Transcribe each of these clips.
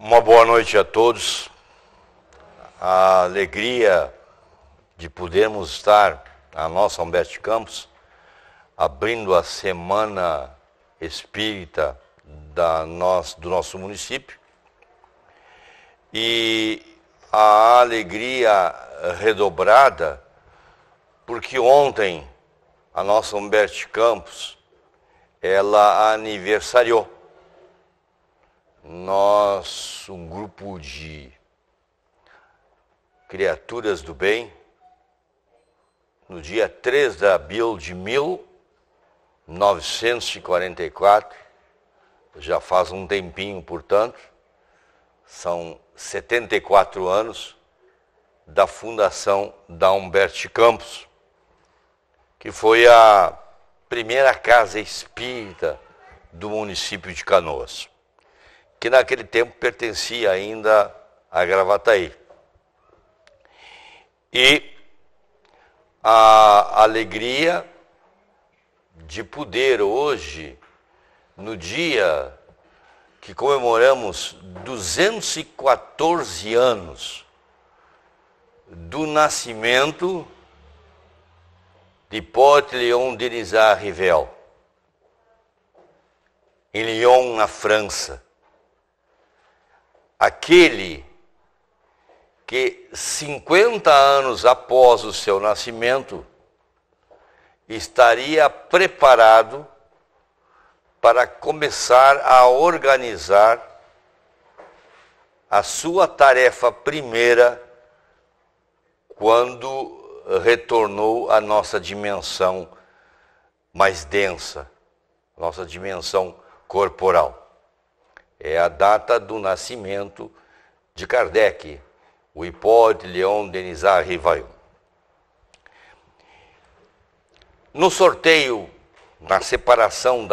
Uma boa noite a todos. A alegria de podermos estar na nossa Humberto de Campos, abrindo a Semana Espírita do nosso município. E a alegria redobrada, porque ontem a nossa Humberto de Campos, ela aniversariou. Nós, um grupo de criaturas do bem, no dia 3 de abril de 1944, já faz um tempinho, portanto, são 74 anos da fundação da Humberto de Campos, que foi a primeira casa espírita do município de Canoas, que naquele tempo pertencia ainda a Gravataí. E a alegria de poder hoje, no dia que comemoramos 214 anos do nascimento de Hippolyte Léon Denisard Rivel, em Lyon, na França. Aquele que 50 anos após o seu nascimento estaria preparado para começar a organizar a sua tarefa primeira quando retornou à nossa dimensão mais densa, nossa dimensão corporal. É a data do nascimento de Kardec, o Hippolyte Léon Denisard Rivel. No sorteio, na separação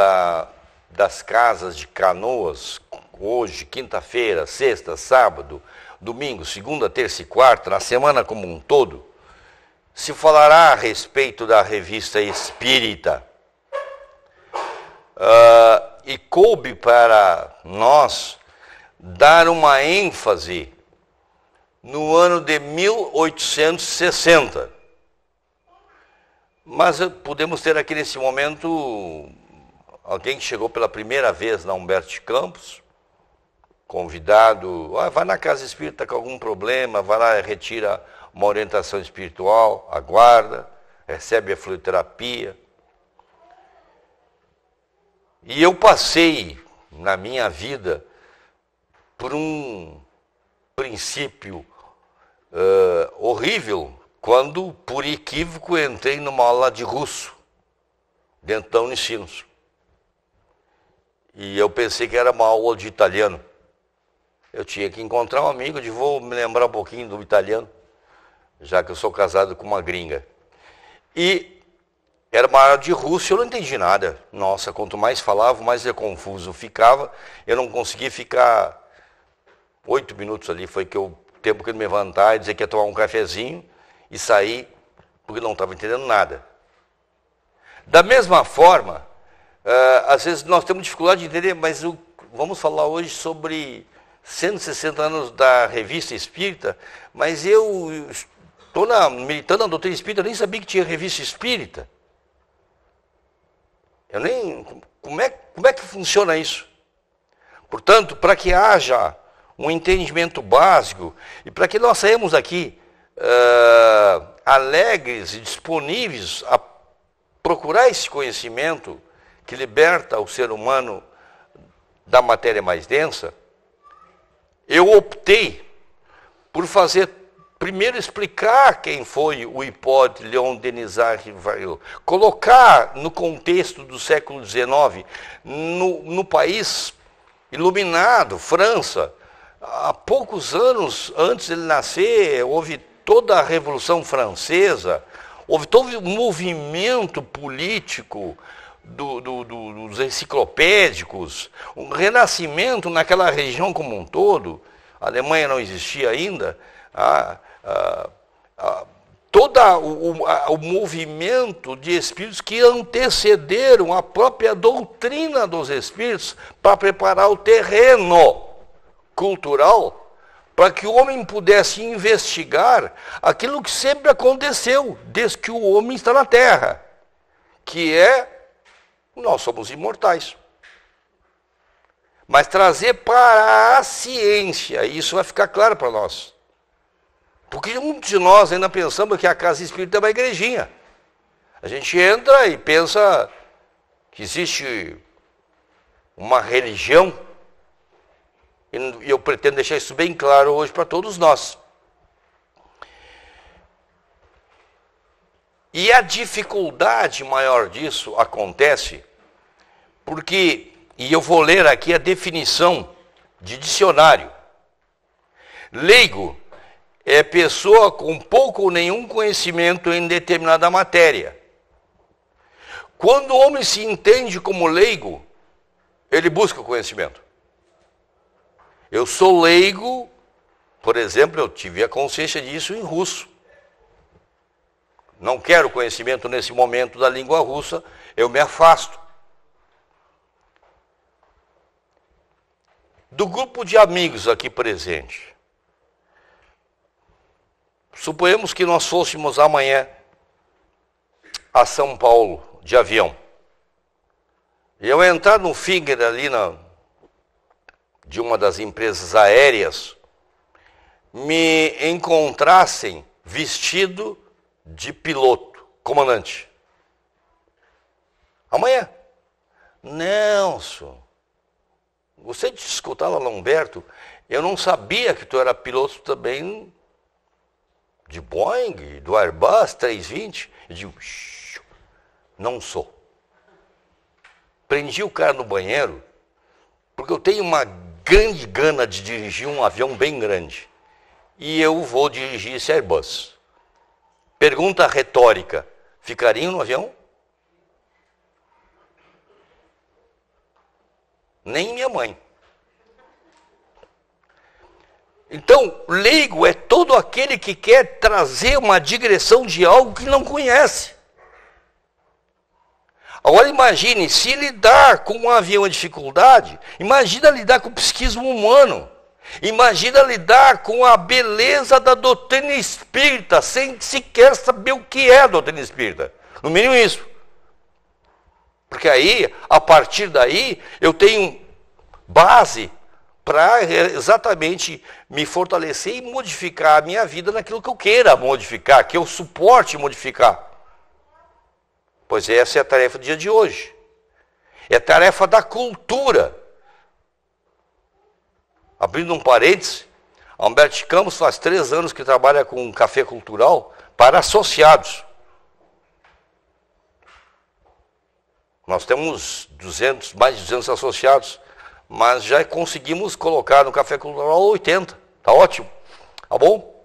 das casas de Canoas, hoje, quinta-feira, sexta, sábado, domingo, segunda, terça e quarta, na semana como um todo, se falará a respeito da revista Espírita. E coube para nós dar uma ênfase no ano de 1860. Mas podemos ter aqui nesse momento alguém que chegou pela primeira vez na Humberto de Campos, convidado, vai na casa espírita com algum problema, vai lá e retira uma orientação espiritual, aguarda, recebe a fluidoterapia. E eu passei na minha vida por um princípio horrível, quando, por equívoco, entrei numa aula de russo, dentro da Unicinos. E eu pensei que era uma aula de italiano. Eu tinha que encontrar um amigo, vou me lembrar um pouquinho do italiano, já que eu sou casado com uma gringa. E era uma aula de russo e eu não entendi nada. Nossa, quanto mais falava, mais eu confuso ficava. Eu não conseguia ficar 8 minutos ali. Foi o tempo que eu me levantar e dizer que ia tomar um cafezinho e sair, porque não estava entendendo nada. Da mesma forma, às vezes nós temos dificuldade de entender, mas vamos falar hoje sobre 160 anos da Revista Espírita, mas eu estou militando na doutrina espírita, eu nem sabia que tinha Revista Espírita. Como é que funciona isso? Portanto, para que haja um entendimento básico e para que nós saímos aqui alegres e disponíveis a procurar esse conhecimento que liberta o ser humano da matéria mais densa, eu optei por primeiro explicar quem foi o Hippolyte Léon Denisard Rivel, colocar no contexto do século XIX, no país iluminado, França. Há poucos anos antes de ele nascer, houve toda a Revolução Francesa, houve todo o movimento político dos enciclopédicos, um renascimento naquela região como um todo. A Alemanha não existia ainda. Todo o movimento de espíritos que antecederam a própria doutrina dos espíritos para preparar o terreno cultural para que o homem pudesse investigar aquilo que sempre aconteceu desde que o homem está na Terra, que é, nós somos imortais. Mas trazer para a ciência, isso vai ficar claro para nós. Porque muitos de nós ainda pensamos que a casa espírita é uma igrejinha. A gente entra e pensa que existe uma religião, e eu pretendo deixar isso bem claro hoje para todos nós. E a dificuldade maior disso acontece porque, e eu vou ler aqui a definição de dicionário. Leigo é pessoa com pouco ou nenhum conhecimento em determinada matéria. Quando o homem se entende como leigo, ele busca o conhecimento. Eu sou leigo, por exemplo, eu tive a consciência disso em russo. Não quero conhecimento nesse momento da língua russa, eu me afasto. Do grupo de amigos aqui presente, suponhamos que nós fôssemos amanhã a São Paulo de avião. E eu entrar no Finger ali de uma das empresas aéreas, me encontrassem vestido de piloto, comandante. Amanhã. Nelson, você te escutava lá, Humberto, eu não sabia que tu era piloto também de Boeing, do Airbus 320. Eu digo, não sou. Prendi o cara no banheiro, porque eu tenho uma grande gana de dirigir um avião bem grande. E eu vou dirigir esse Airbus. Pergunta retórica, ficariam no avião? Nem minha mãe. Então, leigo é todo aquele que quer trazer uma digressão de algo que não conhece. Agora imagine, se lidar com um avião é dificuldade, imagina lidar com o psiquismo humano. Imagina lidar com a beleza da doutrina espírita, sem sequer saber o que é a doutrina espírita. No mínimo isso. Porque aí, a partir daí, eu tenho base para exatamente me fortalecer e modificar a minha vida naquilo que eu queira modificar, que eu suporte modificar. Pois essa é a tarefa do dia de hoje. É a tarefa da cultura. Abrindo um parêntese, Humberto Campos faz 3 anos que trabalha com um café cultural para associados. Nós temos mais de 200 associados, mas já conseguimos colocar no café cultural 80. Tá ótimo. Tá bom?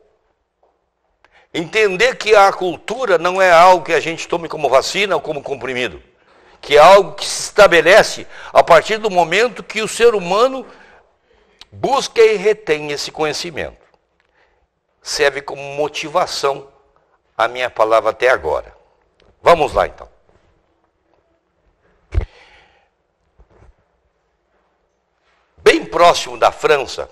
Entender que a cultura não é algo que a gente tome como vacina ou como comprimido. Que é algo que se estabelece a partir do momento que o ser humano busca e retém esse conhecimento. Serve como motivação a minha palavra até agora. Vamos lá então. Bem próximo da França,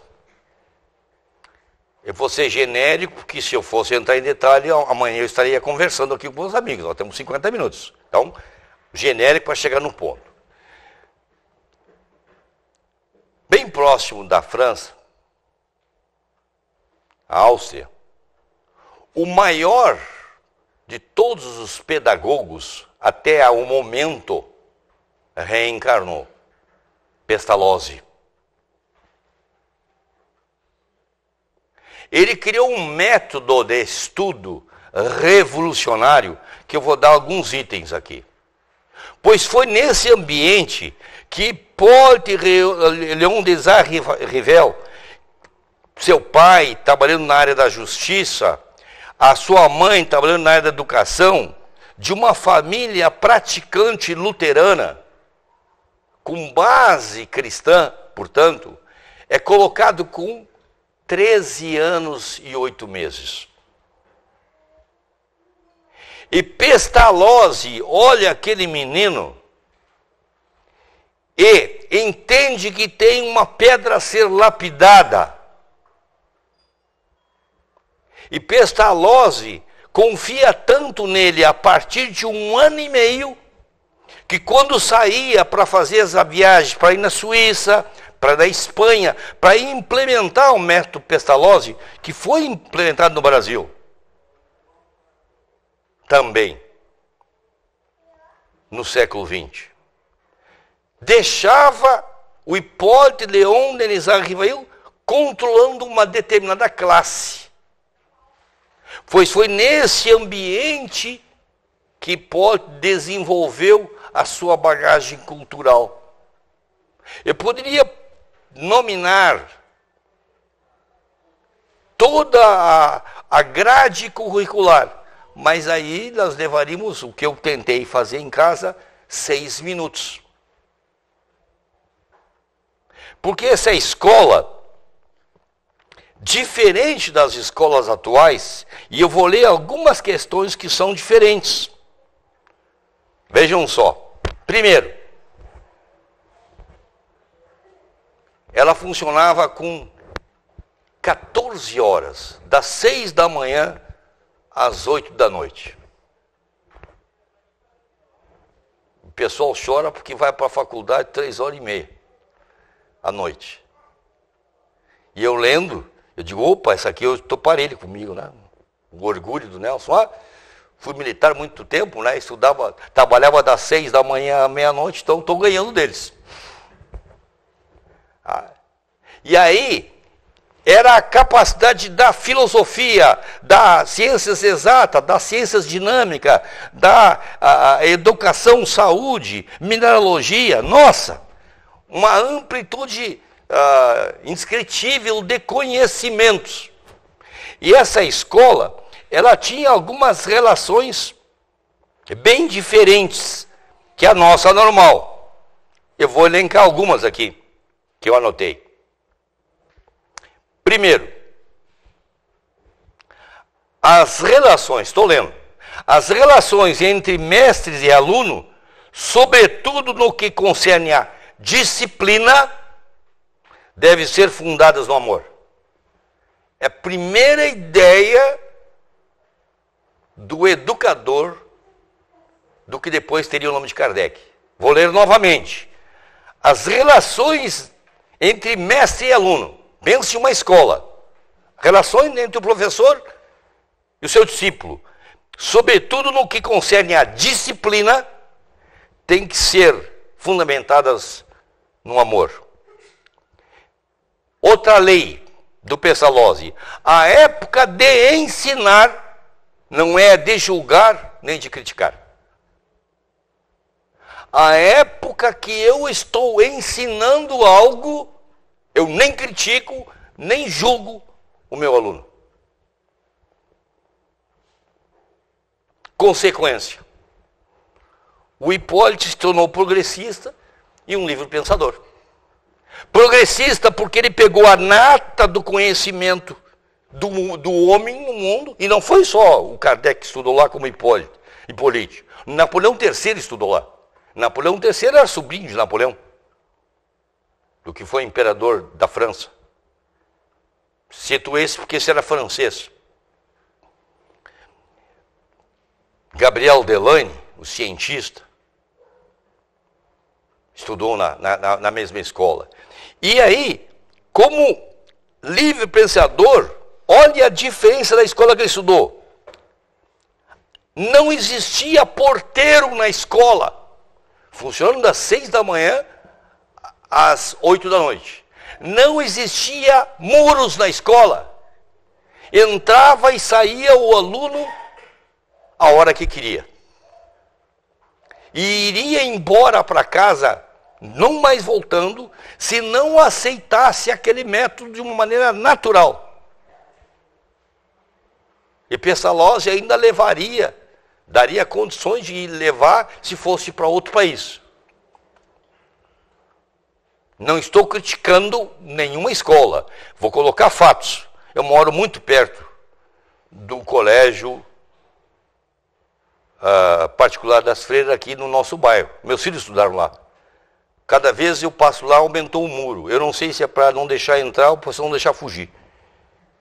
eu vou ser genérico, porque se eu fosse entrar em detalhe, amanhã eu estaria conversando aqui com os amigos. Nós temos 50 minutos. Então, genérico para chegar no ponto. Bem próximo da França, a Áustria, o maior de todos os pedagogos, até o momento, reencarnou, Pestalozzi. Ele criou um método de estudo revolucionário, que eu vou dar alguns itens aqui. Pois foi nesse ambiente que Paul Léon Desarts-Rivel, seu pai trabalhando na área da justiça, a sua mãe trabalhando na área da educação, de uma família praticante luterana, com base cristã, portanto, é colocado com 13 anos e 8 meses. E Pestalozzi olha aquele menino e entende que tem uma pedra a ser lapidada. E Pestalozzi confia tanto nele a partir de 1 ano e meio, que quando saía para fazer essa viagem, para ir na Suíça, para ir na Espanha, para implementar o método Pestalozzi, que foi implementado no Brasil também, no século XX, deixava o Hipólito Leon Denizar Rivail controlando uma determinada classe. Pois foi nesse ambiente que Hipólito desenvolveu a sua bagagem cultural. Eu poderia nominar toda a grade curricular, mas aí nós levaríamos, o que eu tentei fazer em casa, 6 minutos. Porque essa escola, diferente das escolas atuais, e eu vou ler algumas questões que são diferentes. Vejam só. Primeiro, ela funcionava com 14 horas, das 6 da manhã às 8 da noite. O pessoal chora porque vai para a faculdade 3h30 à noite. E eu lendo, eu digo, opa, essa aqui eu estou parelho comigo, né? O orgulho do Nelson. Fui militar muito tempo, né? Estudava, trabalhava das 6 da manhã à meia-noite, então estou ganhando deles. E aí, era a capacidade da filosofia, das ciências exatas, das ciências dinâmicas, da educação, saúde, mineralogia. Nossa, uma amplitude indescritível de conhecimentos. E essa escola, ela tinha algumas relações bem diferentes que a nossa normal. Eu vou elencar algumas aqui, que eu anotei. Primeiro, as relações, estou lendo, as relações entre mestres e aluno, sobretudo no que concerne a disciplina, devem ser fundadas no amor. É a primeira ideia do educador, do que depois teria o nome de Kardec. Vou ler novamente. As relações entre mestre e aluno. Pense em uma escola. Relações entre o professor e o seu discípulo. Sobretudo no que concerne a disciplina, tem que ser fundamentadas no amor. Outra lei do Pestalozzi. A época de ensinar não é de julgar nem de criticar. A época que eu estou ensinando algo, eu nem critico, nem julgo o meu aluno. Consequência. O Hipólito se tornou progressista e um livre pensador. Progressista porque ele pegou a nata do conhecimento do homem no mundo, e não foi só o Kardec que estudou lá como Hipólito. Napoleão III estudou lá. Napoleão III era sobrinho de Napoleão, do que foi imperador da França. Cito esse porque esse era francês. Gabriel Delaine, o cientista, estudou na mesma escola. E aí, como livre pensador, olha a diferença da escola que ele estudou. Não existia porteiro na escola, funcionando das 6 da manhã às 8 da noite. Não existia muros na escola. Entrava e saía o aluno a hora que queria. E iria embora para casa, não mais voltando, se não aceitasse aquele método de uma maneira natural. E Pestalozzi ainda daria condições de levar se fosse para outro país. Não estou criticando nenhuma escola. Vou colocar fatos. Eu moro muito perto do colégio particular das Freiras aqui no nosso bairro. Meus filhos estudaram lá. Cada vez eu passo lá, aumentou o muro. Eu não sei se é para não deixar entrar ou para não deixar fugir.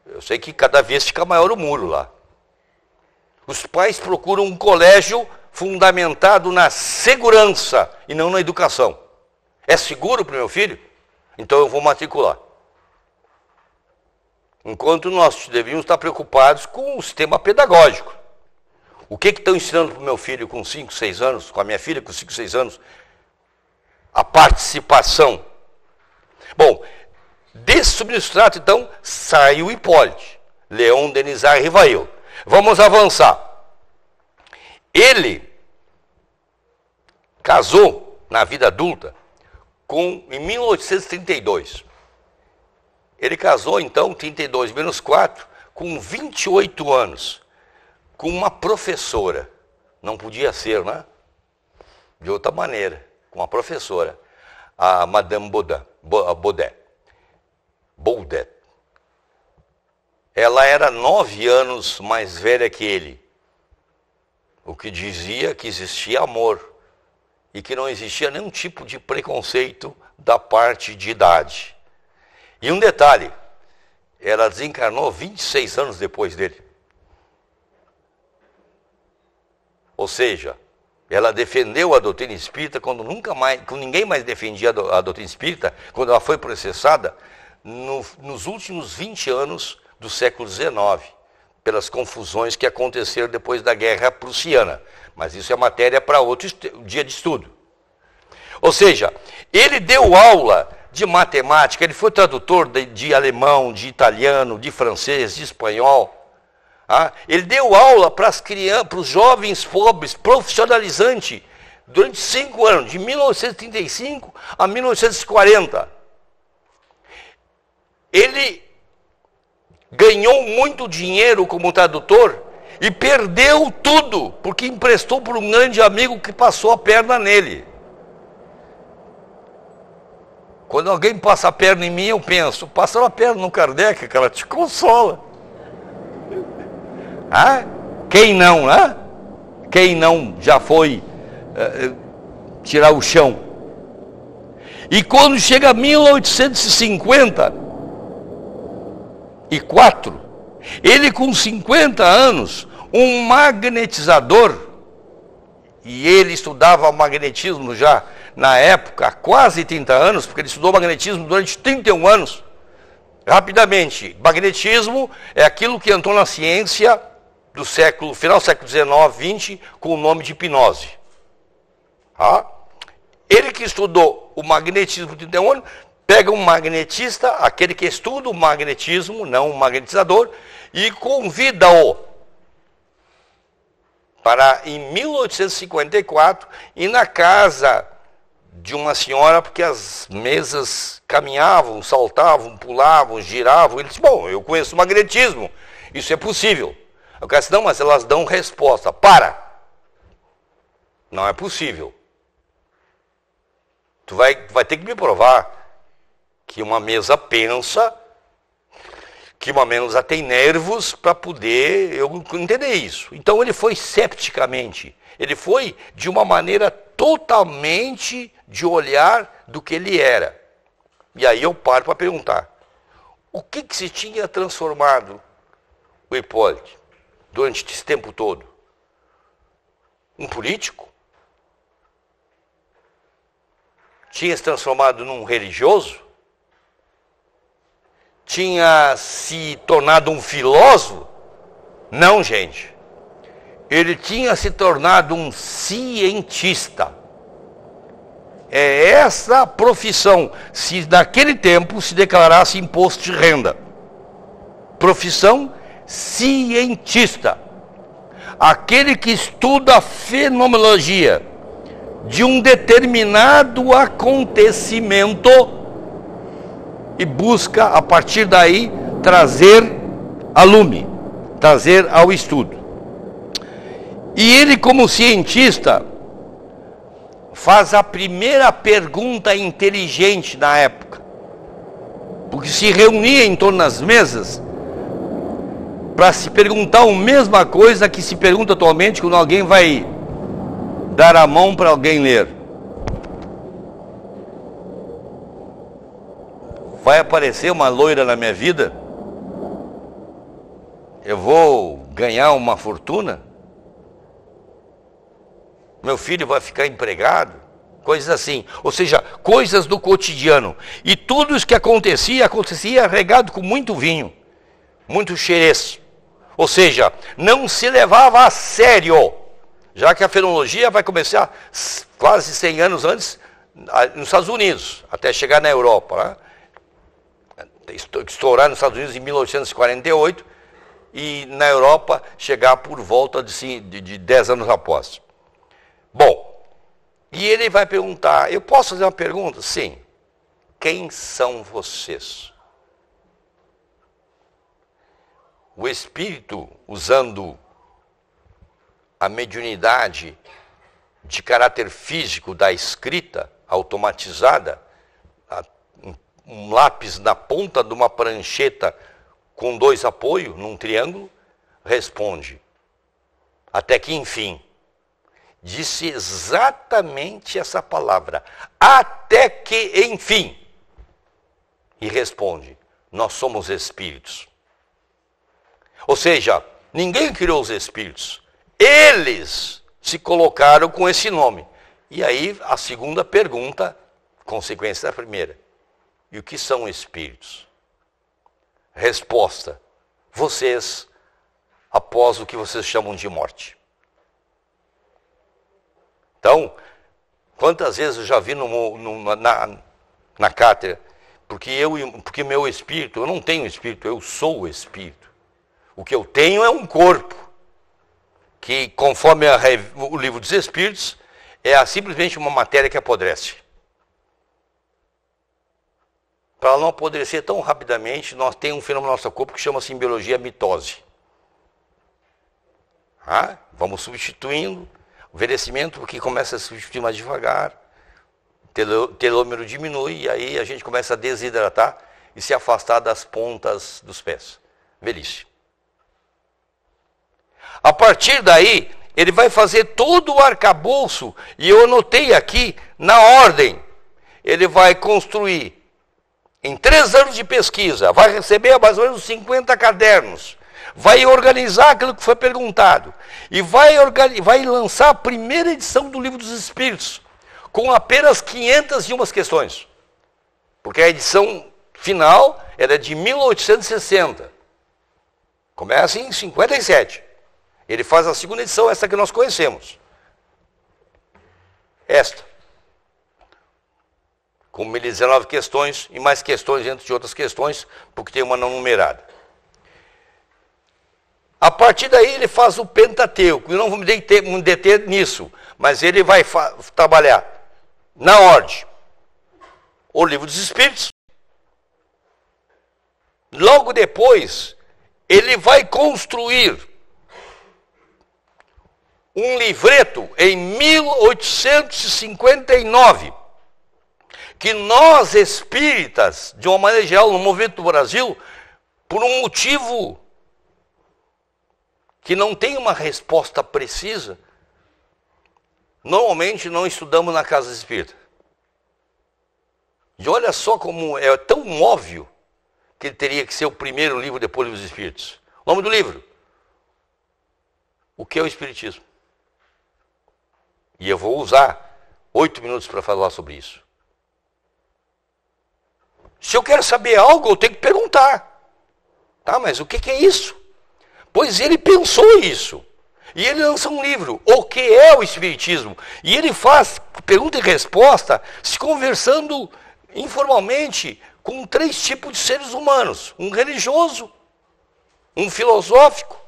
Eu sei que cada vez fica maior o muro lá. Os pais procuram um colégio fundamentado na segurança e não na educação. É seguro para o meu filho? Então eu vou matricular. Enquanto nós devíamos estar preocupados com o sistema pedagógico. O que estão ensinando para o meu filho com 5, 6 anos, com a minha filha com 5, 6 anos? A participação. Bom, desse substrato, então, sai o Hipólito, Leon Denisard Rivail. Vamos avançar. Ele casou na vida adulta em 1832. Ele casou, então, 32 menos 4, com 28 anos, com uma professora. Não podia ser, né? De outra maneira, com uma professora, a Madame Baudet. Ela era 9 anos mais velha que ele, o que dizia que existia amor e que não existia nenhum tipo de preconceito da parte de idade. E um detalhe, ela desencarnou 26 anos depois dele. Ou seja, ela defendeu a doutrina espírita quando ninguém mais defendia a doutrina espírita, quando ela foi processada nos últimos 20 anos do século XIX, pelas confusões que aconteceram depois da Guerra Prussiana. Mas isso é matéria para outro dia de estudo. Ou seja, ele deu aula de matemática, ele foi tradutor de alemão, de italiano, de francês, de espanhol. Ele deu aula para as crianças, para os jovens pobres, profissionalizante, durante 5 anos, de 1935 a 1940. Ele ganhou muito dinheiro como tradutor e perdeu tudo, porque emprestou por um grande amigo que passou a perna nele. Quando alguém passa a perna em mim, eu penso, passou a perna no Kardec, que ela te consola. Quem não, né? Quem não já foi tirar o chão? E quando chega 1854, ele com 50 anos, um magnetizador, e ele estudava magnetismo já na época, há quase 30 anos, porque ele estudou magnetismo durante 31 anos. Rapidamente, magnetismo é aquilo que entrou na ciência do final do século XIX, XX, com o nome de hipnose. Ele que estudou o magnetismo por 31 anos, pega um magnetista, aquele que estuda o magnetismo, não um magnetizador, e convida-o para, em 1854, ir na casa de uma senhora, porque as mesas caminhavam, saltavam, pulavam, giravam. Ele disse, bom, eu conheço o magnetismo, isso é possível. Eu disse, não, mas elas dão resposta. Para! Não é possível. Tu vai ter que me provar que uma mesa pensa, que uma mesa tem nervos para poder eu entender isso. Então ele foi cepticamente, ele foi de uma maneira totalmente de olhar do que ele era. E aí eu paro para perguntar, o que se tinha transformado o Hipólito durante esse tempo todo? Um político? Tinha se transformado num religioso? Tinha se tornado um filósofo? Não, gente. Ele tinha se tornado um cientista. É essa profissão, se naquele tempo se declarasse imposto de renda. Profissão cientista. Aquele que estuda a fenomenologia de um determinado acontecimento e busca, a partir daí, trazer a lume, trazer ao estudo. E ele, como cientista, faz a primeira pergunta inteligente na época, porque se reunia em torno das mesas para se perguntar a mesma coisa que se pergunta atualmente quando alguém vai dar a mão para alguém ler. vai aparecer uma loira na minha vida? Eu vou ganhar uma fortuna? Meu filho vai ficar empregado? Coisas assim. Ou seja, coisas do cotidiano. E tudo isso que acontecia regado com muito vinho, muito xerez. Ou seja, não se levava a sério. Já que a fenologia vai começar quase 100 anos antes nos Estados Unidos, até chegar na Europa. Né? Estourar nos Estados Unidos em 1848 e na Europa chegar por volta de 10 anos após. Bom, e ele vai perguntar, eu posso fazer uma pergunta? Sim. Quem são vocês? O espírito, usando a mediunidade de caráter físico da escrita automatizada, um lápis na ponta de uma prancheta com 2 apoios, num triângulo, responde. Até que, enfim, disse exatamente essa palavra. Até que, enfim. E responde, nós somos espíritos. Ou seja, ninguém criou os espíritos. Eles se colocaram com esse nome. E aí a segunda pergunta, consequência da primeira. E o que são espíritos? Resposta. Vocês, após o que vocês chamam de morte. Então, quantas vezes eu já vi na cátedra, porque meu espírito, eu não tenho espírito, eu sou o espírito. O que eu tenho é um corpo, que conforme o livro dos Espíritos, é simplesmente uma matéria que apodrece. Para não apodrecer tão rapidamente, nós temos um fenômeno no nosso corpo que chama-se em biologia mitose. Vamos substituindo, o envelhecimento, porque começa a substituir mais devagar, o telômero diminui, e aí a gente começa a desidratar e se afastar das pontas dos pés. Velhice. A partir daí, ele vai fazer todo o arcabouço, e eu anotei aqui, na ordem, ele vai construir, em 3 anos de pesquisa, vai receber mais ou menos 50 cadernos, vai organizar aquilo que foi perguntado, e vai lançar a primeira edição do Livro dos Espíritos, com apenas 501 questões, porque a edição final era de 1860, começa em 57. Ele faz a segunda edição, essa que nós conhecemos. Esta. Com 1019 questões e mais questões dentro de outras questões, porque tem uma não numerada. A partir daí ele faz o Pentateuco. Eu não vou me deter nisso, mas ele vai trabalhar na ordem. O Livro dos Espíritos. Logo depois, ele vai construir um livreto em 1859, que nós espíritas, de uma maneira geral, no movimento do Brasil, por um motivo que não tem uma resposta precisa, normalmente não estudamos na casa espírita. E olha só como é tão óbvio que ele teria que ser o primeiro livro depois dos Espíritos. O nome do livro: O que é o Espiritismo? E eu vou usar 8 minutos para falar sobre isso. Se eu quero saber algo, eu tenho que perguntar. Tá, mas o que é isso? Pois ele pensou isso. E ele lança um livro, O que é o Espiritismo? E ele faz pergunta e resposta, se conversando informalmente com 3 tipos de seres humanos. Um religioso, um filosófico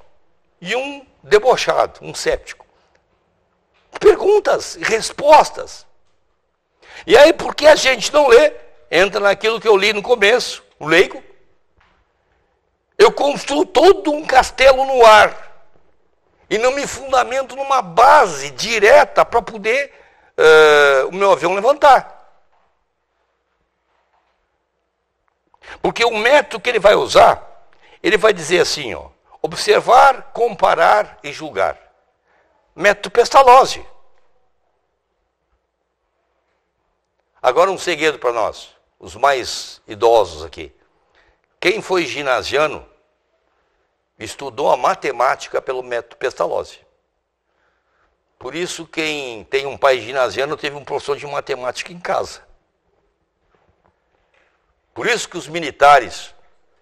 e um debochado, um cético. Perguntas e respostas. E aí, porque a gente não lê, entra naquilo que eu li no começo, o leigo. Eu construo todo um castelo no ar. E não me fundamento numa base direta para poder o meu avião levantar. Porque o método que ele vai usar, ele vai dizer assim, observar, comparar e julgar. Método Pestalozzi. Agora um segredo para nós. os mais idosos aqui. Quem foi ginasiano estudou a matemática pelo método Pestalozzi. Por isso, quem tem um pai ginasiano teve um professor de matemática em casa. Por isso que os militares,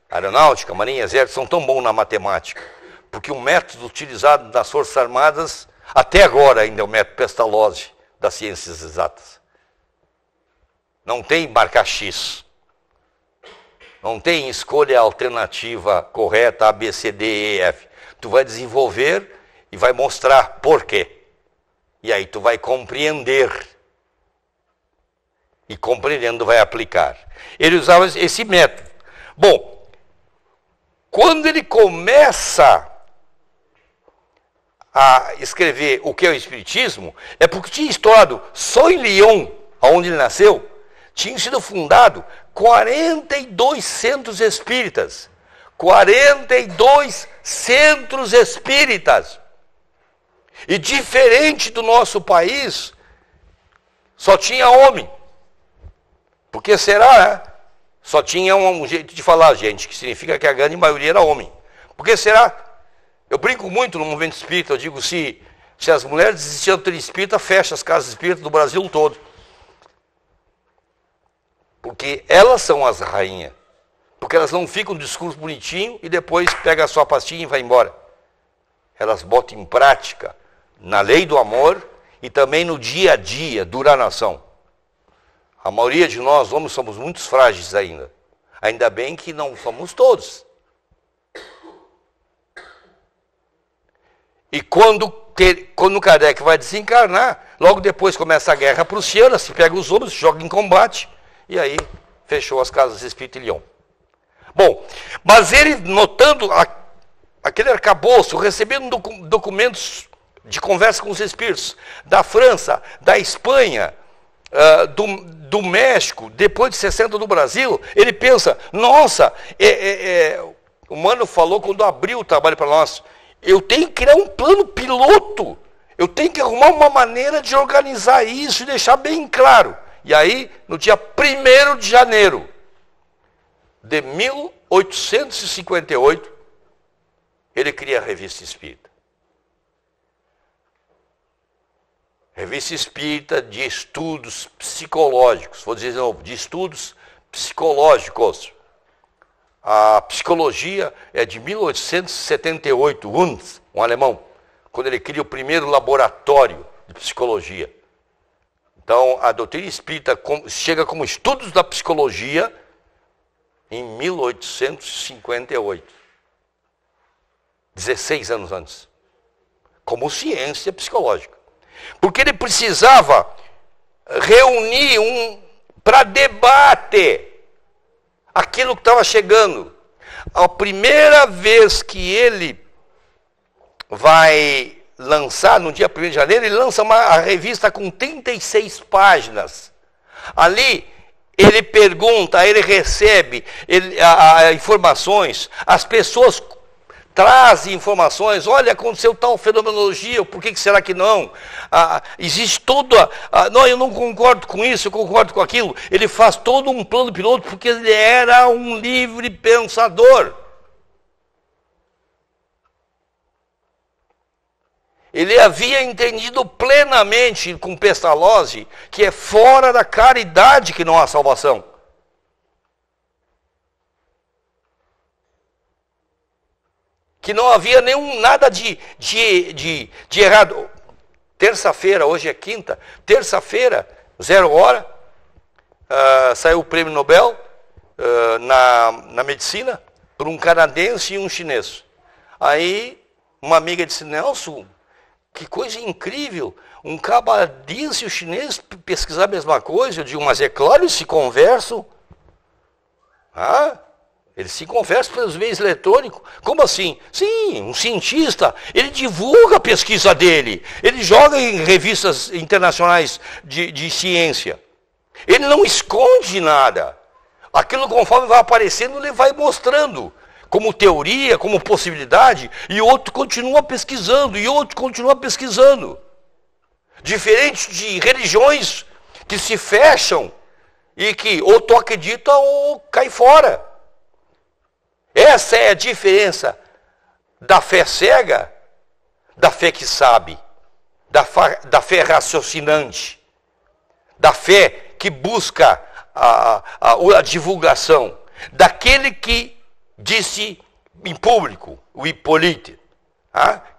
aeronáutica, marinha, exército, são tão bons na matemática. Porque o método utilizado nas Forças Armadas, até agora ainda é o método Pestalozzi das ciências exatas. Não tem marcar X. Não tem escolha alternativa correta A, B, C, D, E, F. Tu vai desenvolver e vai mostrar por quê. E aí tu vai compreender. E compreendendo vai aplicar. Ele usava esse método. Bom, quando ele começa a escrever o que é o Espiritismo, é porque tinha estourado só em Lyon, onde ele nasceu, tinham sido fundados 42 centros espíritas. 42 centros espíritas. E diferente do nosso país, só tinha homem. Por que será, né? Só tinha um jeito de falar, gente, que significa que a grande maioria era homem. Por que será? Eu brinco muito no movimento espírita, eu digo, se as mulheres desistiam do ter espírita, fecha as casas espíritas do Brasil todo. Porque elas são as rainhas. Porque elas não ficam no discurso bonitinho e depois pega a sua pastinha e vai embora. Elas botam em prática na lei do amor e também no dia a dia, dura a nação. A maioria de nós, homens, somos muito frágeis ainda. Ainda bem que não somos todos. E quando Kardec vai desencarnar, logo depois começa a guerra prussiana, se pega os homens, se joga em combate, e aí fechou as casas espíritas em Lyon. Bom, mas ele notando aquele arcabouço, recebendo documentos de conversa com os espíritos da França, da Espanha, do México, depois de 60 do Brasil, ele pensa, nossa, o Mano falou quando abriu o trabalho para nós, eu tenho que criar um plano piloto, eu tenho que arrumar uma maneira de organizar isso e deixar bem claro. E aí, no dia 1º de janeiro de 1858, ele cria a Revista Espírita. Revista Espírita de Estudos Psicológicos, vou dizer de novo, de estudos psicológicos. A psicologia é de 1878, Wundt, um alemão, quando ele cria o primeiro laboratório de psicologia. Então, a doutrina espírita chega como estudos da psicologia em 1858. 16 anos antes. Como ciência psicológica. Porque ele precisava reunir para debate aquilo que estava chegando. A primeira vez que ele vai lançar, no dia 1º de janeiro, ele lança a revista com 36 páginas. Ali, ele pergunta, ele recebe informações, as pessoas trazem informações, olha, aconteceu tal fenomenologia, por que será que não? Existe toda... não, eu não concordo com isso, eu concordo com aquilo. Ele faz todo um plano piloto, porque ele era um livre pensador. Ele havia entendido plenamente com Pestalozzi que é fora da caridade que não há salvação. Que não havia nada de errado. Terça-feira, hoje é quinta, terça-feira, 0h, saiu o prêmio Nobel na medicina por um canadense e um chinês. Aí uma amiga disse, Nelson, que coisa incrível, um canadense e um chinês pesquisar a mesma coisa. Eu digo, mas é claro, eles se conversam. Eles se conversam pelos meios eletrônicos. Como assim? Sim, um cientista, ele divulga a pesquisa dele. Ele joga em revistas internacionais de ciência. Ele não esconde nada. Aquilo, conforme vai aparecendo, ele vai mostrando. Como teoria, como possibilidade. E outro continua pesquisando. E outro continua pesquisando. Diferente de religiões que se fecham e que ou tu acredita ou cai fora. Essa é a diferença da fé cega, da fé que sabe, da fé raciocinante, da fé que busca a divulgação, daquele que disse em público, o Hippolyte,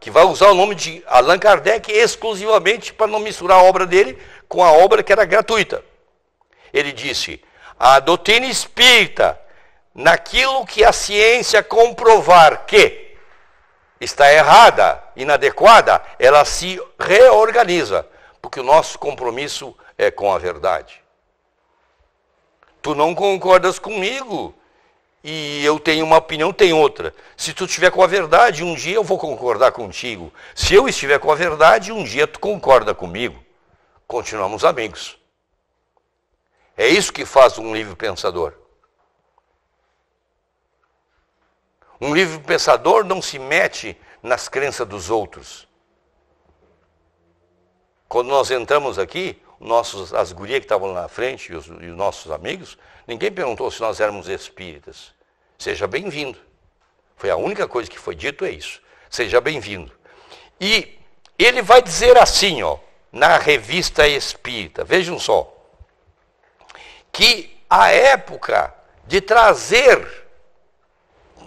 que vai usar o nome de Allan Kardec exclusivamente para não misturar a obra dele com a obra que era gratuita. Ele disse, a doutrina espírita, naquilo que a ciência comprovar que está errada, inadequada, ela se reorganiza, porque o nosso compromisso é com a verdade. Tu não concordas comigo, e eu tenho uma opinião, tem outra. Se tu estiver com a verdade, um dia eu vou concordar contigo. Se eu estiver com a verdade, um dia tu concorda comigo. Continuamos amigos. É isso que faz um livre pensador. Um livre pensador não se mete nas crenças dos outros. Quando nós entramos aqui, as gurias que estavam lá na frente e os nossos amigos, ninguém perguntou se nós éramos espíritas. Seja bem-vindo. Foi a única coisa que foi dito, é isso. Seja bem-vindo. E ele vai dizer assim, na Revista Espírita, vejam só, que a época de trazer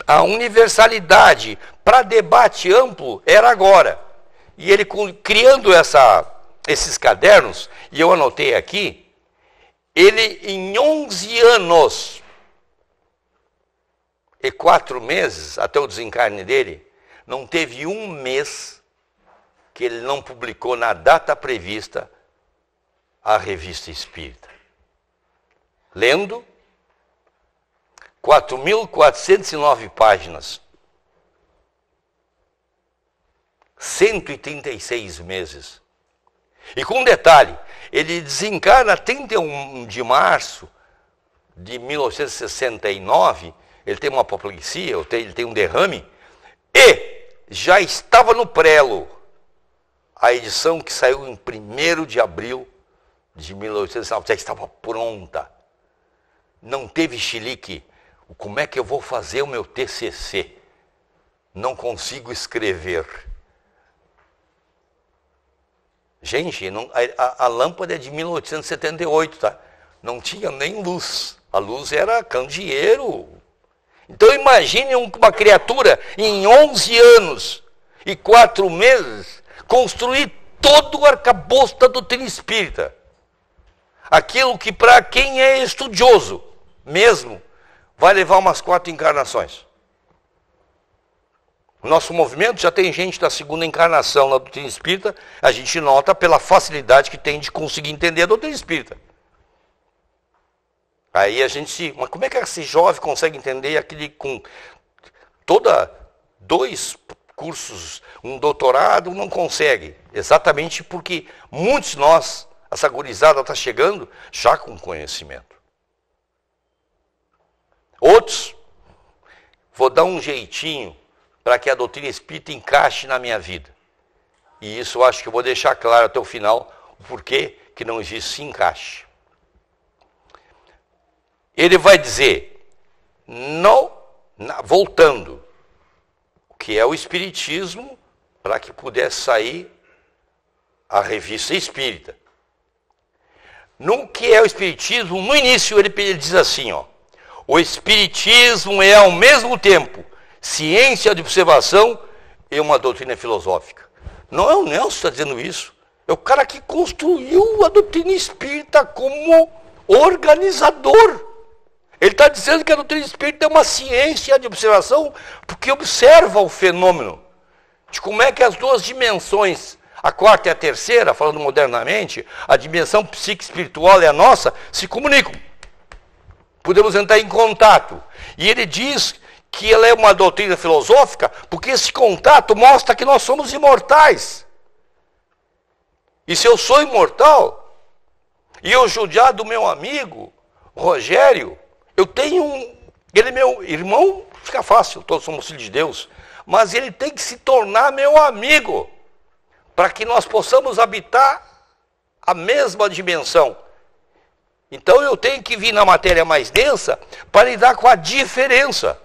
a universalidade para debate amplo era agora. E ele criando esses cadernos, e eu anotei aqui, ele em 11 anos e 4 meses, até o desencarne dele, não teve um mês que ele não publicou na data prevista a Revista Espírita. Lendo 4.409 páginas, 136 meses. E com um detalhe, ele desencarna 31 de março de 1969, ele tem uma apoplexia, ele tem um derrame, e já estava no prelo a edição que saiu em 1º de abril de 1809, já estava pronta. Não teve chilique. Como é que eu vou fazer o meu TCC? Não consigo escrever. Gente, a lâmpada é de 1878, tá? Não tinha nem luz. A luz era candeeiro. Então imagine uma criatura em 11 anos e 4 meses construir todo o arcabouço da doutrina espírita. Aquilo que para quem é estudioso mesmo, vai levar umas 4 encarnações. Nosso movimento já tem gente da 2ª encarnação na doutrina espírita, a gente nota pela facilidade que tem de conseguir entender a doutrina espírita. Aí a gente, mas como é que esse jovem consegue entender aquele com 2 cursos, um doutorado, não consegue? Exatamente porque muitos de nós, essa gurizada está chegando já com conhecimento. Outros, vou dar um jeitinho para que a doutrina espírita encaixe na minha vida. E isso eu acho que eu vou deixar claro até o final, o porquê que não existe encaixe. Ele vai dizer, voltando, o que é o espiritismo, para que pudesse sair a Revista Espírita. No que é o espiritismo, no início ele diz assim, o espiritismo é ao mesmo tempo ciência de observação e uma doutrina filosófica. Não é o Nelson que está dizendo isso. É o cara que construiu a doutrina espírita como organizador. Ele está dizendo que a doutrina espírita é uma ciência de observação porque observa o fenômeno de como é que as 2 dimensões, a 4ª e a 3ª, falando modernamente, a dimensão psique-espiritual e a nossa, se comunicam. Podemos entrar em contato. E ele diz que ela é uma doutrina filosófica porque esse contato mostra que nós somos imortais. E se eu sou imortal, e eu judiar do meu amigo, Rogério, eu tenho ele é meu irmão, fica fácil, todos somos filhos de Deus, mas ele tem que se tornar meu amigo, para que nós possamos habitar a mesma dimensão. Então eu tenho que vir na matéria mais densa para lidar com a diferença.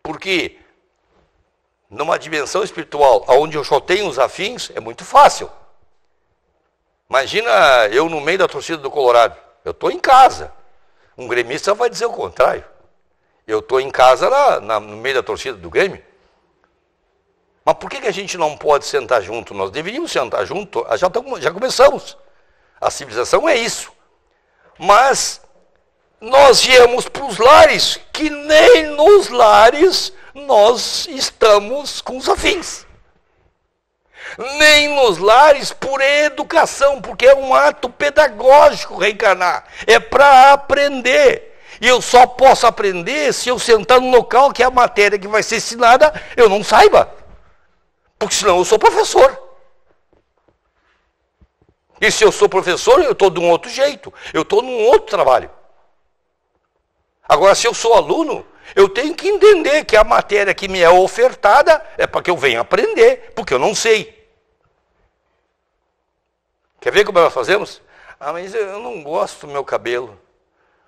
Porque numa dimensão espiritual, onde eu só tenho os afins, é muito fácil. Imagina eu no meio da torcida do Colorado. Eu estou em casa. Um gremista vai dizer o contrário. Eu estou em casa no meio da torcida do Grêmio. Mas por que a gente não pode sentar junto? Nós deveríamos sentar junto, já começamos. A civilização é isso. Mas nós viemos para os lares, que nem nos lares nós estamos com os afins. Nem nos lares por educação, porque é um ato pedagógico reencarnar. É para aprender. E eu só posso aprender se eu sentar no local que a matéria que vai ser ensinada eu não saiba. Porque senão eu sou professor. E se eu sou professor, eu estou de um outro jeito. Eu estou num outro trabalho. Agora, se eu sou aluno, eu tenho que entender que a matéria que me é ofertada é para que eu venha aprender, porque eu não sei. Quer ver como nós fazemos? Ah, mas eu não gosto do meu cabelo.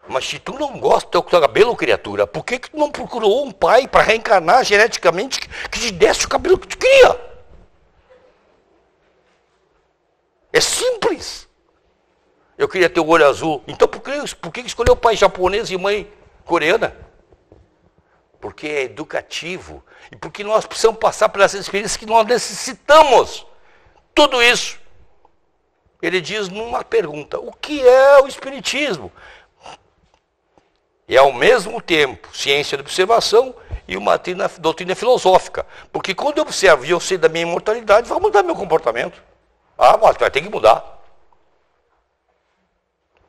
Mas se tu não gosta do teu cabelo, criatura, por que tu não procurou um pai para reencarnar geneticamente que te desse o cabelo que tu queria? É simples. Eu queria ter o olho azul. Então por que escolheu pai japonês e mãe coreana? Porque é educativo. E porque nós precisamos passar pelas experiências que nós necessitamos. Tudo isso. Ele diz numa pergunta: o que é o Espiritismo? E ao mesmo tempo ciência de observação e uma doutrina filosófica. Porque quando eu observo e eu sei da minha imortalidade, vai mudar meu comportamento. Ah, mas vai ter que mudar.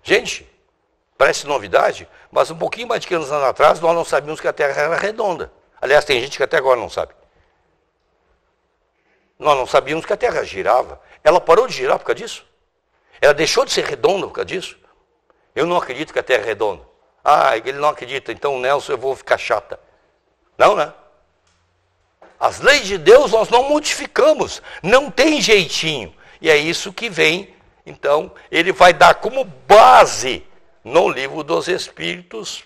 Gente, parece novidade, mas um pouquinho mais de 500 anos atrás nós não sabíamos que a Terra era redonda. Aliás, tem gente que até agora não sabe. Nós não sabíamos que a Terra girava. Ela parou de girar por causa disso? Ela deixou de ser redonda por causa disso? Eu não acredito que a Terra é redonda. Ah, ele não acredita, então Nelson, eu vou ficar chata. Não, né? As leis de Deus nós não modificamos. Não tem jeitinho. E é isso que vem, então, ele vai dar como base no livro dos Espíritos,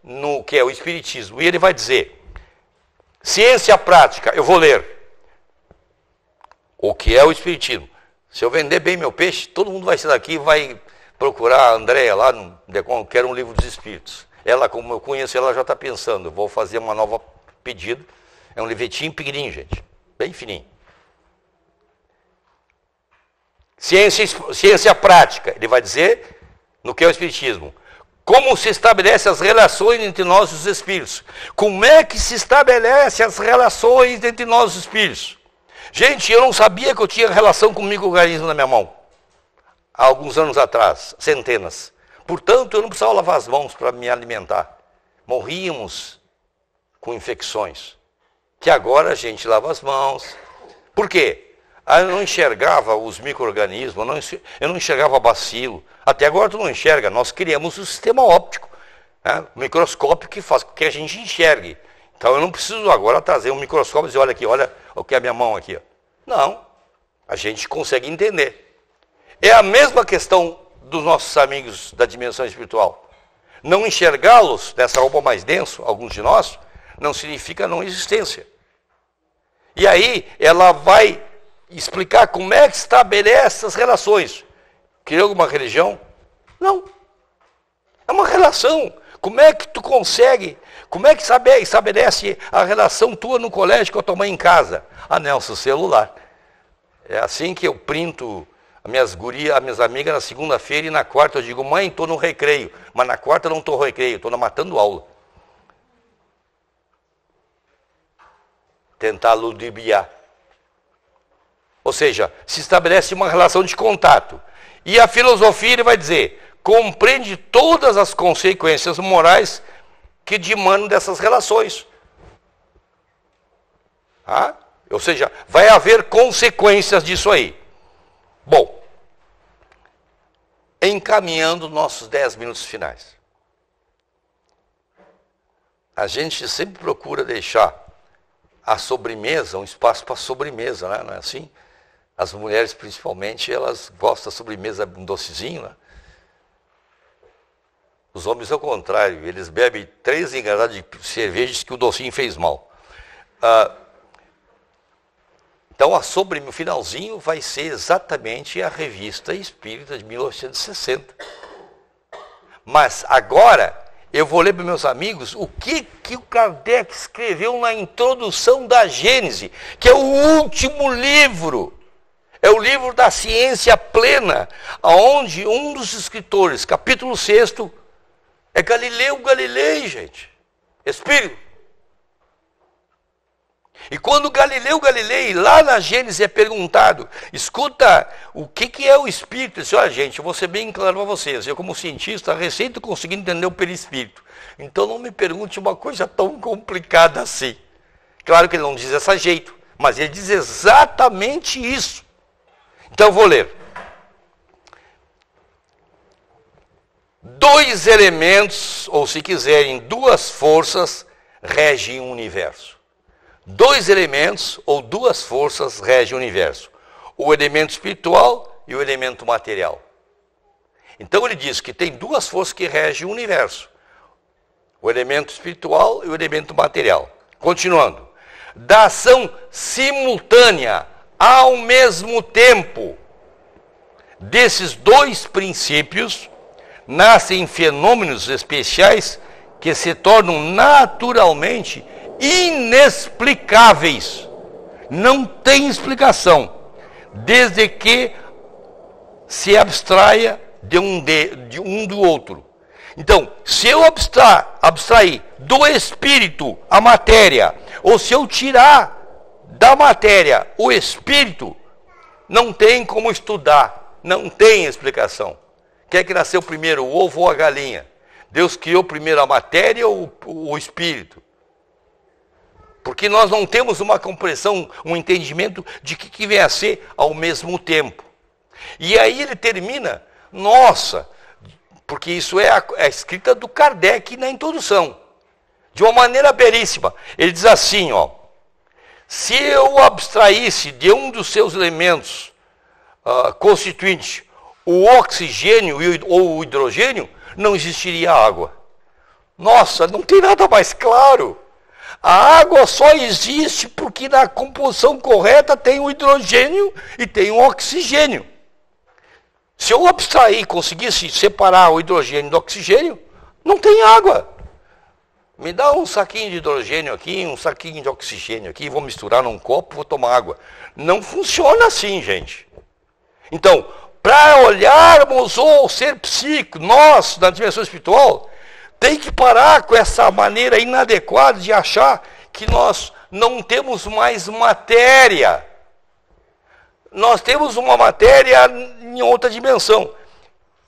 no que é o Espiritismo. E ele vai dizer, ciência prática, eu vou ler. O que é o Espiritismo? Se eu vender bem meu peixe, todo mundo vai sair daqui e vai procurar a Andréia lá no Decon, quero um livro dos Espíritos. Ela, como eu conheço, ela já está pensando, vou fazer uma nova pedido. É um livretinho pequenininho, gente, bem fininho. Ciência prática, ele vai dizer no que é o Espiritismo. Como se estabelece as relações entre nós e os espíritos? Como é que se estabelece as relações entre nós e os espíritos? Gente, eu não sabia que eu tinha relação com o micro-organismo na minha mão. Há alguns anos atrás, centenas. Portanto, eu não precisava lavar as mãos para me alimentar. Morríamos com infecções. Que agora a gente lava as mãos. Por quê? Eu não enxergava os micro-organismos, eu não enxergava bacilo. Até agora tu não enxerga, nós criamos o sistema óptico, né? O microscópio que faz com que a gente enxergue. Então eu não preciso agora trazer um microscópio e dizer, olha aqui, olha o que é a minha mão aqui. Ó. Não, a gente consegue entender. É a mesma questão dos nossos amigos da dimensão espiritual. Não enxergá-los nessa roupa mais denso, alguns de nós, não significa não existência. E aí ela vai explicar como é que estabelece essas relações. Criou alguma religião? Não. É uma relação. Como é que tu consegue? Como é que estabelece a relação tua no colégio com a tua mãe em casa? Ah, Nelson, celular. É assim que eu printo as minhas gurias, as minhas amigas na segunda-feira e na quarta eu digo, mãe, estou no recreio. Mas na quarta eu não estou no recreio, estou matando aula. Tentar ludibriar. Ou seja, se estabelece uma relação de contato. E a filosofia ele vai dizer, compreende todas as consequências morais que demandam dessas relações. Ah? Ou seja, vai haver consequências disso aí. Bom, encaminhando nossos 10 minutos finais. A gente sempre procura deixar a sobremesa, um espaço para sobremesa, né? Não é assim? As mulheres, principalmente, elas gostam da sobremesa, um docezinho, né? Os homens, ao contrário, eles bebem 3 engradados de cervejas que o docinho fez mal. Então, o finalzinho vai ser exatamente a Revista Espírita de 1960. Mas agora, eu vou ler para meus amigos o que o Kardec escreveu na introdução da Gênese, que é o último livro. É o livro da ciência plena, onde um dos escritores, capítulo 6º, é Galileu Galilei, gente. Espírito. E quando Galileu Galilei, lá na Gênesis, é perguntado, escuta, o que é o espírito? Ele disse, olha, gente, eu vou ser bem claro para vocês, eu como cientista, recém estou conseguindo entender o perispírito. Então não me pergunte uma coisa tão complicada assim. Claro que ele não diz desse jeito, mas ele diz exatamente isso. Então eu vou ler. 2 elementos, ou se quiserem, 2 forças, regem o universo. 2 elementos ou 2 forças regem o universo. O elemento espiritual e o elemento material. Então ele diz que tem 2 forças que regem o universo. O elemento espiritual e o elemento material. Continuando. Da ação simultânea, ao mesmo tempo, desses 2 princípios, nascem fenômenos especiais que se tornam naturalmente inexplicáveis. Não tem explicação, desde que se abstraia de um do outro. Então, se eu abstrair do espírito a matéria, ou se eu tirar da matéria o espírito, não tem como estudar, não tem explicação. Quem é que nasceu primeiro, o ovo ou a galinha? Deus criou primeiro a matéria ou o espírito? Porque nós não temos uma compreensão, um entendimento de que vem a ser ao mesmo tempo. E aí ele termina, nossa, porque isso é a escrita do Kardec na introdução, de uma maneira belíssima. Ele diz assim, ó, se eu abstraísse de um dos seus elementos constituintes o oxigênio ou o hidrogênio, não existiria água. Nossa, não tem nada mais claro. A água só existe porque na composição correta tem o hidrogênio e tem o oxigênio. Se eu abstrair e conseguisse separar o hidrogênio do oxigênio, não tem água. Me dá um saquinho de hidrogênio aqui, um saquinho de oxigênio aqui, vou misturar num copo, vou tomar água. Não funciona assim, gente. Então, para olharmos o ser psíquico, nós, na dimensão espiritual, tem que parar com essa maneira inadequada de achar que nós não temos mais matéria. Nós temos uma matéria em outra dimensão.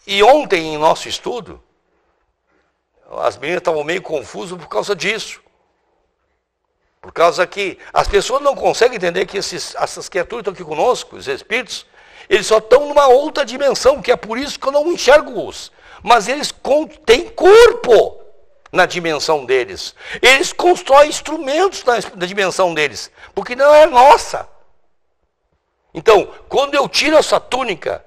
E ontem, em nosso estudo, as meninas estavam meio confusas por causa disso. Por causa que as pessoas não conseguem entender que essas criaturas estão aqui conosco, os espíritos, eles só estão numa outra dimensão, que é por isso que eu não enxergo-os. Mas eles têm corpo na dimensão deles. Eles constroem instrumentos na dimensão deles, porque não é nossa. Então, quando eu tiro essa túnica,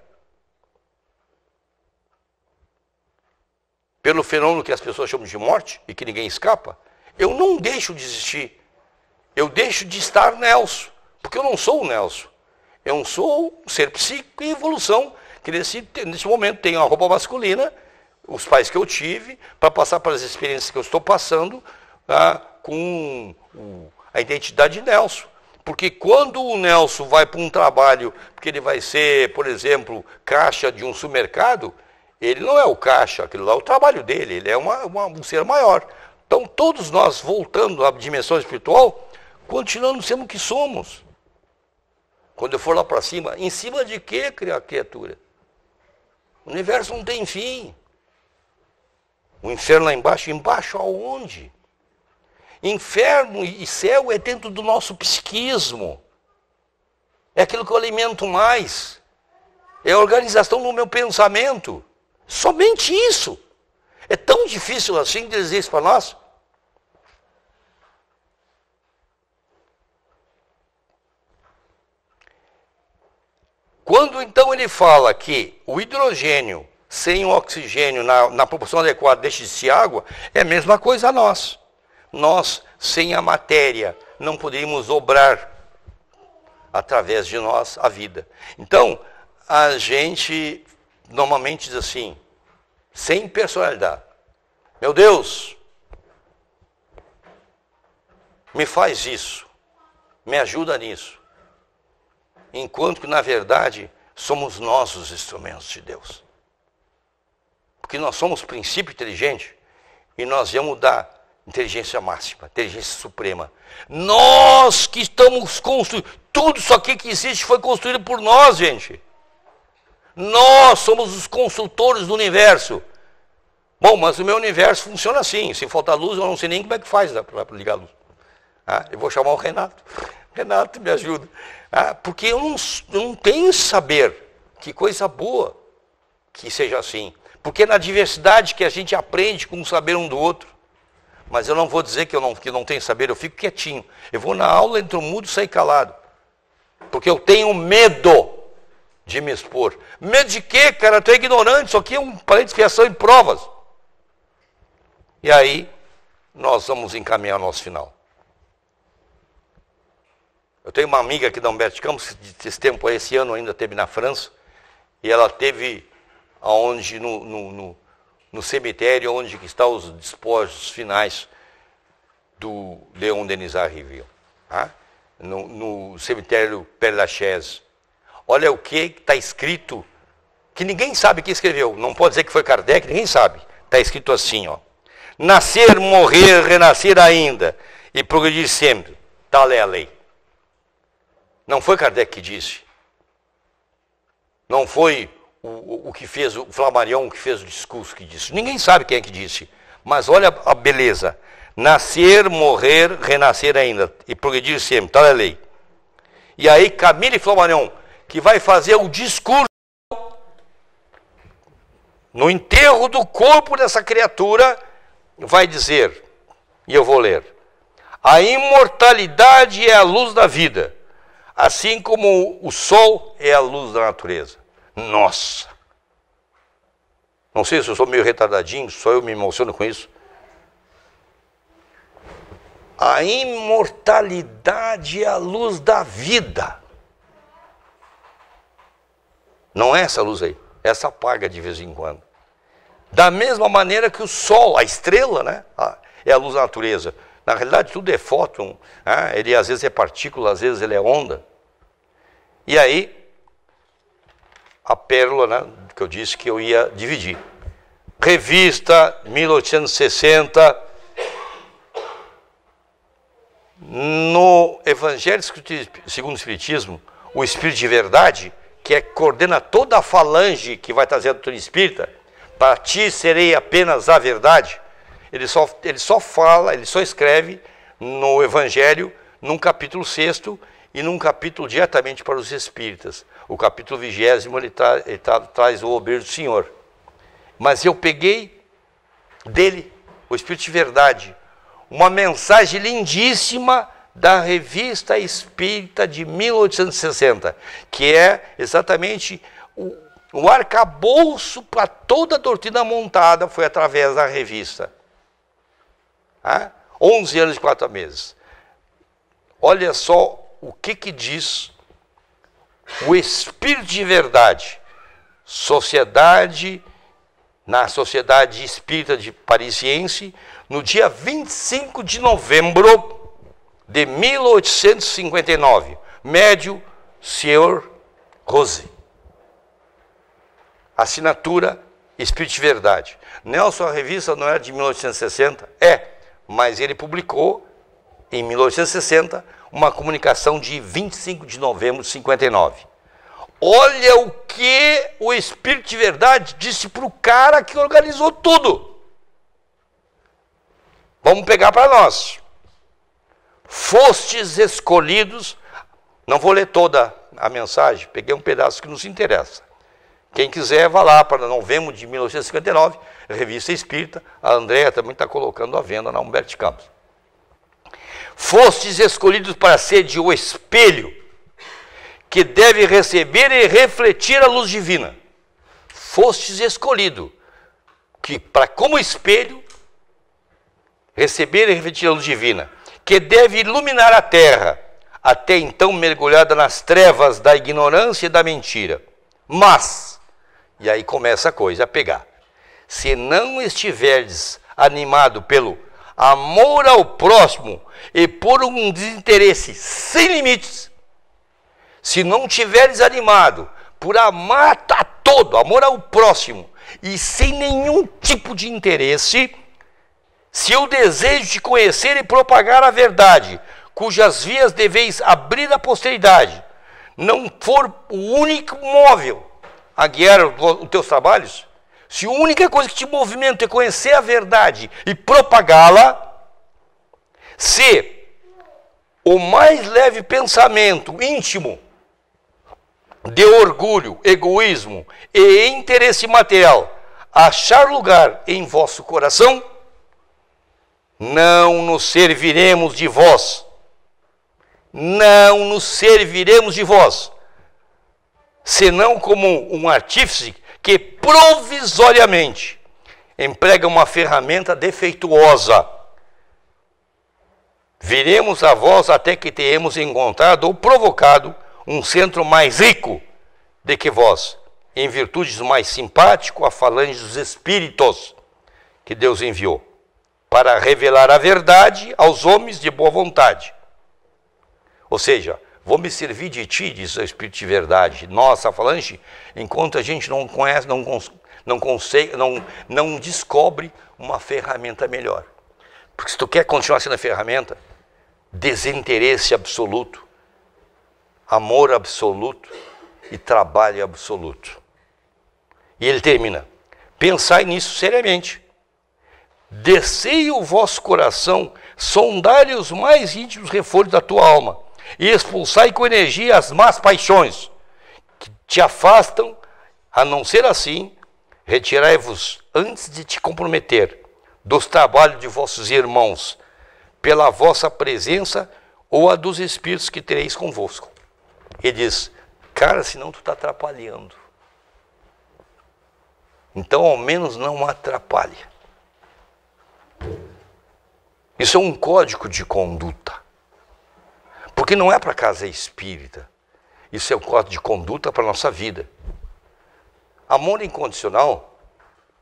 pelo fenômeno que as pessoas chamam de morte, e que ninguém escapa, eu não deixo de existir. Eu deixo de estar Nelson, porque eu não sou o Nelson. Eu sou um ser psíquico em evolução, que nesse momento tenho a roupa masculina, os pais que eu tive, para passar pelas experiências que eu estou passando, com a identidade de Nelson. Porque quando o Nelson vai para um trabalho, porque ele vai ser, por exemplo, caixa de um supermercado, ele não é o caixa, aquilo lá é o trabalho dele, ele é um ser maior. Então todos nós, voltando à dimensão espiritual, continuando sendo o que somos. Quando eu for lá para cima, em cima de quê, criatura? O universo não tem fim. O inferno lá embaixo, embaixo aonde? Inferno e céu é dentro do nosso psiquismo. É aquilo que eu alimento mais. É a organização do meu pensamento. Somente isso. É tão difícil assim dizer isso para nós. Quando então ele fala que o hidrogênio sem o oxigênio na proporção adequada deixa-se água, é a mesma coisa a nós. Nós, sem a matéria, não poderíamos obrar através de nós a vida. Então, a gente normalmente diz assim, sem personalidade: meu Deus, me faz isso, me ajuda nisso. Enquanto que, na verdade, somos nós os instrumentos de Deus. Porque nós somos princípio inteligente e nós viemos da inteligência máxima, inteligência suprema. Nós que estamos construindo, tudo isso aqui que existe foi construído por nós, gente. Nós somos os construtores do universo. Bom, mas o meu universo funciona assim, se faltar luz eu não sei nem como é que faz para ligar a luz. Eu vou chamar o Renato. Renato, me ajuda. Porque eu não tenho saber. Que coisa boa que seja assim. Porque é na diversidade que a gente aprende com o saber um do outro. Mas eu não vou dizer que eu não tenho saber, eu fico quietinho. Eu vou na aula, entro mudo e saio calado. Porque eu tenho medo de me expor. Medo de quê, cara? Tu é ignorante, isso aqui é um parede de expiação em provas. E aí, nós vamos encaminhar o nosso final. Eu tenho uma amiga aqui da Humberto de Campos, esse tempo, esse ano ainda teve na França, e ela teve aonde no cemitério onde estão os despojos finais do Léon Denisard Rivière, no cemitério Père Lachaise. Olha o que está escrito, que ninguém sabe quem escreveu, não pode dizer que foi Kardec, ninguém sabe. Está escrito assim, ó: nascer, morrer, renascer ainda e progredir sempre, tal é a lei. Não foi Kardec que disse. Não foi o que fez, o Flammarion que fez o discurso que disse. Ninguém sabe quem é que disse. Mas olha a beleza. Nascer, morrer, renascer ainda e progredir sempre, tal é a lei. E aí Camille Flammarion, que vai fazer o discurso no enterro do corpo dessa criatura, vai dizer, e eu vou ler: a imortalidade é a luz da vida, assim como o sol é a luz da natureza. Nossa! Não sei se eu sou meio retardadinho, só eu me emociono com isso. A imortalidade é a luz da vida. Não é essa luz aí, essa apaga de vez em quando. Da mesma maneira que o sol, a estrela, né, é a luz da natureza. Na realidade tudo é fóton, ele às vezes é partícula, às vezes ele é onda. E aí, a pérola, né, que eu disse que eu ia dividir. Revista 1860, no Evangelho segundo o Espiritismo, o Espírito de Verdade, que coordena toda a falange que vai trazer a doutrina espírita, para ti serei apenas a verdade, ele só fala, ele só escreve no Evangelho, num capítulo 6º, e num capítulo diretamente para os espíritas. O capítulo 20º, ele traz o obreiro do Senhor. Mas eu peguei dele, o Espírito de Verdade, uma mensagem lindíssima da Revista Espírita de 1860, que é exatamente o arcabouço para toda a doutrina montada, foi através da revista. 11 anos e 4 meses. Olha só o que diz o Espírito de Verdade, na Sociedade Espírita de Parisiense, no dia 25 de novembro de 1859, médio Senhor Rose. Assinatura Espírito de Verdade. Nelson, a revista não era de 1860? Mas ele publicou em 1860 uma comunicação de 25 de novembro de 59. Olha o que o Espírito de Verdade disse para o cara que organizou tudo. Vamos pegar para nós. Fostes escolhidos, não vou ler toda a mensagem, peguei um pedaço que nos interessa. Quem quiser, vá lá para novembro de 1959, Revista Espírita, a Andréa também está colocando à venda na Humberto de Campos. Fostes escolhidos para ser de o espelho que deve receber e refletir a luz divina. fostes escolhido, que para como espelho receber e refletir a luz divina, que deve iluminar a terra, até então mergulhada nas trevas da ignorância e da mentira. Mas, e aí começa a coisa a pegar, se não estiverdes animado pelo amor ao próximo e por um desinteresse sem limites, se não tiveres animado por amar a todo, amor ao próximo, e sem nenhum tipo de interesse, se o desejo de conhecer e propagar a verdade, cujas vias deveis abrir à posteridade, não for o único móvel a guiar os teus trabalhos, se a única coisa que te movimenta é conhecer a verdade e propagá-la, se o mais leve pensamento íntimo de orgulho, egoísmo e interesse material achar lugar em vosso coração, não nos serviremos de vós. Não nos serviremos de vós, senão como um artífice que provisoriamente emprega uma ferramenta defeituosa. Viremos a vós até que tenhamos encontrado ou provocado um centro mais rico de que vós, em virtudes mais simpático a falange dos espíritos que Deus enviou, para revelar a verdade aos homens de boa vontade. Ou seja, vou me servir de ti, diz o Espírito de verdade. Nossa falange, enquanto a gente não conhece, não consegue, não descobre uma ferramenta melhor. Porque se tu quer continuar sendo a ferramenta, desinteresse absoluto, amor absoluto e trabalho absoluto. E ele termina, pensai nisso seriamente. Descei o vosso coração, sondai os mais íntimos reforços da tua alma, e expulsai com energia as más paixões, que te afastam, a não ser assim, retirai-vos antes de te comprometer dos trabalhos de vossos irmãos, pela vossa presença ou a dos espíritos que tereis convosco. Ele diz, cara, senão tu está atrapalhando. Então, ao menos não atrapalhe. Isso é um código de conduta. Porque não é para a casa espírita. Isso é um código de conduta para a nossa vida. Amor incondicional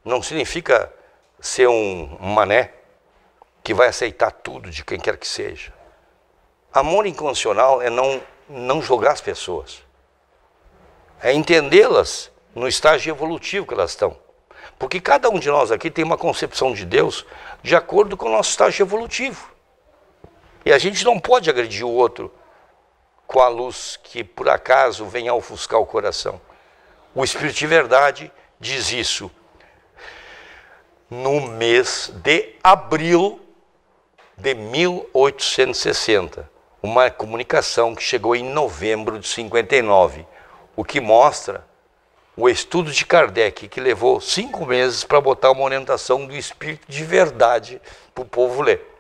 não significa ser um mané que vai aceitar tudo de quem quer que seja. Amor incondicional é não jogar as pessoas. É entendê-las no estágio evolutivo que elas estão. Porque cada um de nós aqui tem uma concepção de Deus de acordo com o nosso estágio evolutivo. E a gente não pode agredir o outro com a luz que por acaso vem a ofuscar o coração. O Espírito de Verdade diz isso no mês de abril de 1860. Uma comunicação que chegou em novembro de 59, o que mostra o estudo de Kardec, que levou 5 meses para botar uma orientação do Espírito de Verdade para o povo ler.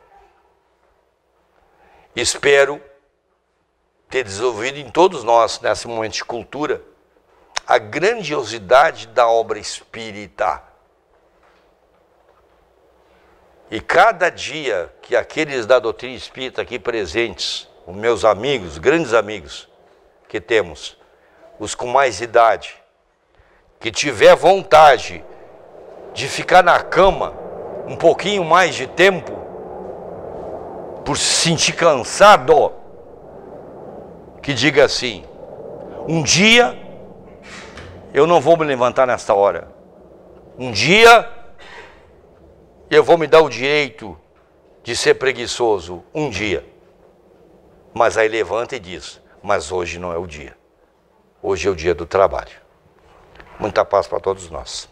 Espero ter desenvolvido em todos nós, nesse momento de cultura, a grandiosidade da obra espírita. E cada dia que aqueles da doutrina espírita aqui presentes, os meus amigos, grandes amigos que temos, os com mais idade, que tiver vontade de ficar na cama um pouquinho mais de tempo, por se sentir cansado, que diga assim, um dia eu não vou me levantar nesta hora, um dia eu vou me dar o direito de ser preguiçoso, um dia. Mas aí levanta e diz, mas hoje não é o dia, hoje é o dia do trabalho. Muita paz para todos nós.